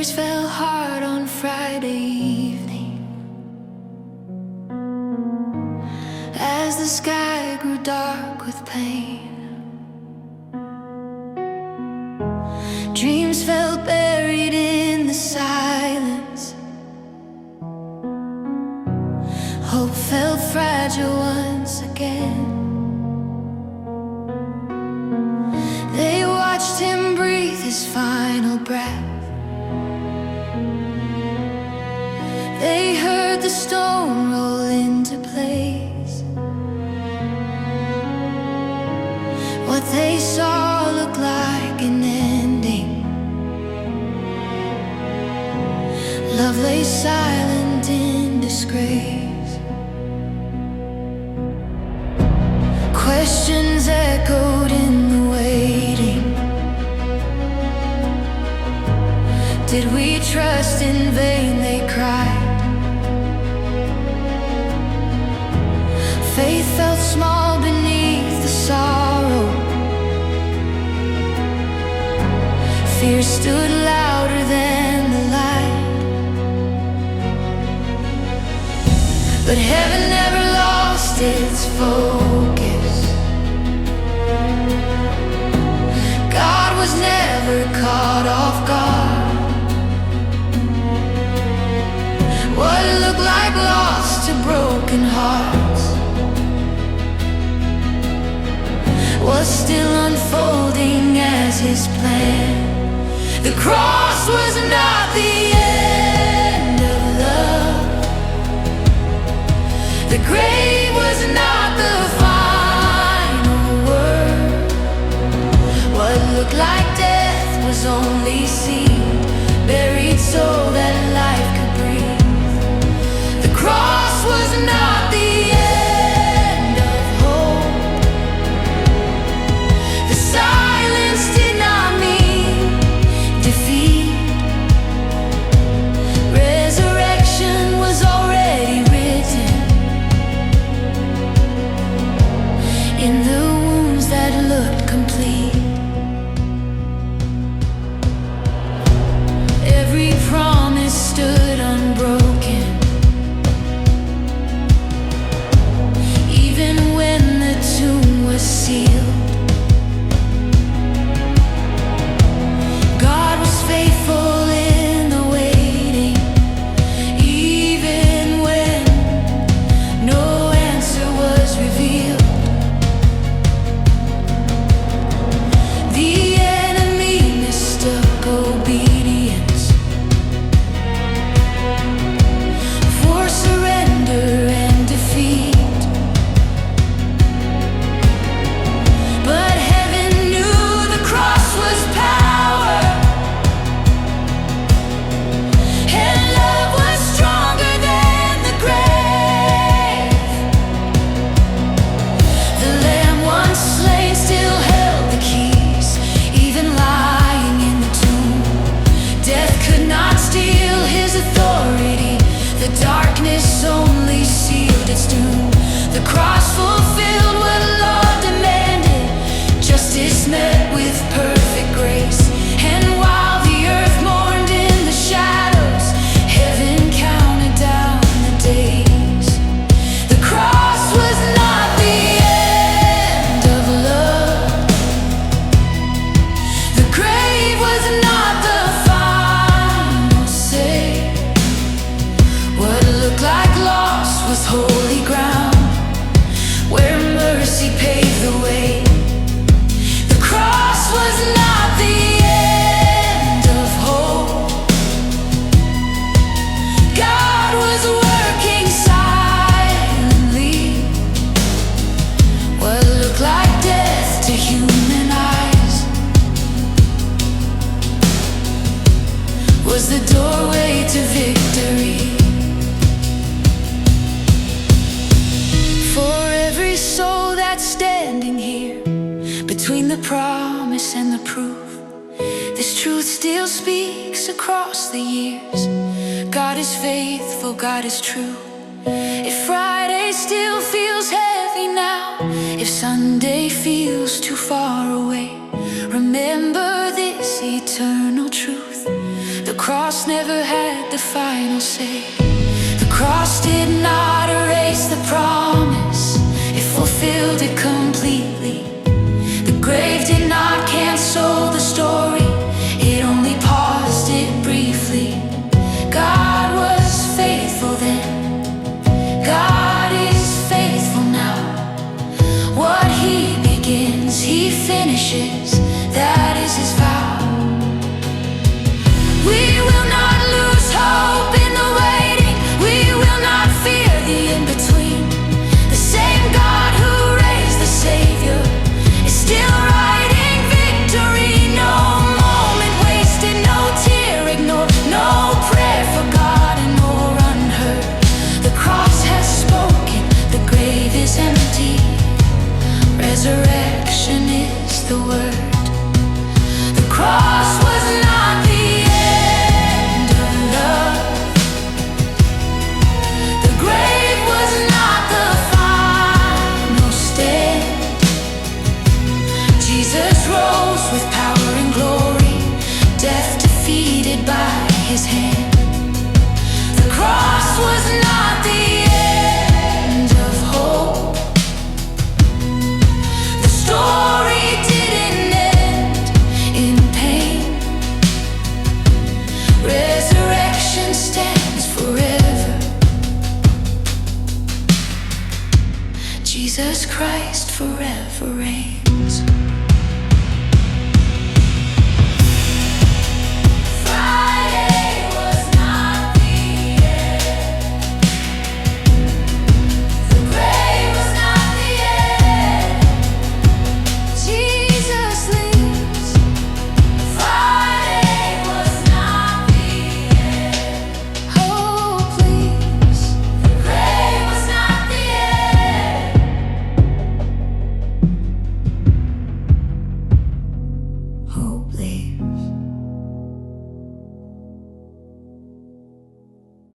Tears fell hard on Friday evening as the sky grew dark with pain. Dreams fell buried in the silence. Hope felt fragile once again. They watched him breathe his final breath. They heard the stone roll into place. What they saw looked like an ending. Love lay silent in disgrace. Questions echoed in the waiting. Did we trust in vain? They cried. Faith felt small beneath the sorrow. Fear stood louder than the light. But heaven never lost its focus. God was never caught off guard. What looked like loss to broken hearts was still unfolding as his plan. The cross was not the end of love. The grave was not the final word. What looked like death was only seed, buried so that life could breathe. The cross was not the end of hope. The silence did not mean defeat. Resurrection was already written in the wounds that looked complete. Every promise stood unbroken, even when the tomb was sealed. God was faithful in the waiting, even when no answer was revealed. The enemy mistook obedience for surrender and defeat. But heaven knew the cross was power, and love was stronger than the grave. The Lamb once slain still held the keys, even lying in the tomb. Death could not steal his authority. The darkness only sealed its doom. The cross fulfilled what law demanded. Justice met with perfect grace. And while the earth mourned in the shadows, heaven counted down the days. The cross was not the end of love. The grave was not the final say. What looked like loss was holy ground, where mercy paved the way. The cross was not the end of hope. God was working silently. What looked like death to human eyes was the doorway to victory. For every soul that's standing here, between the promise and the proof, this truth still speaks across the years. God is faithful, God is true. If Friday still feels heavy now, if Sunday feels too far away, remember this eternal truth: the cross never had the final say. The cross did not erase the promise, it fulfilled it completely. The grave did not cancel the story, it only paused it briefly. God was faithful then, God is faithful now. What He begins, He finishes, that is His vow. We will not lose hope in the waiting, we will not fear the in-between. The same God who raised the Savior is still writing victory. No moment wasted, no tear ignored, no prayer forgotten or unheard. The cross has spoken, the grave is empty, resurrection is the word. The cross was not the end of love, the grave was not the final stand. Jesus rose with power and glory, death defeated by His hand. The cross was not the end of hope, the story didn't end in pain. Resurrection stands forever, Jesus Christ forever reigns.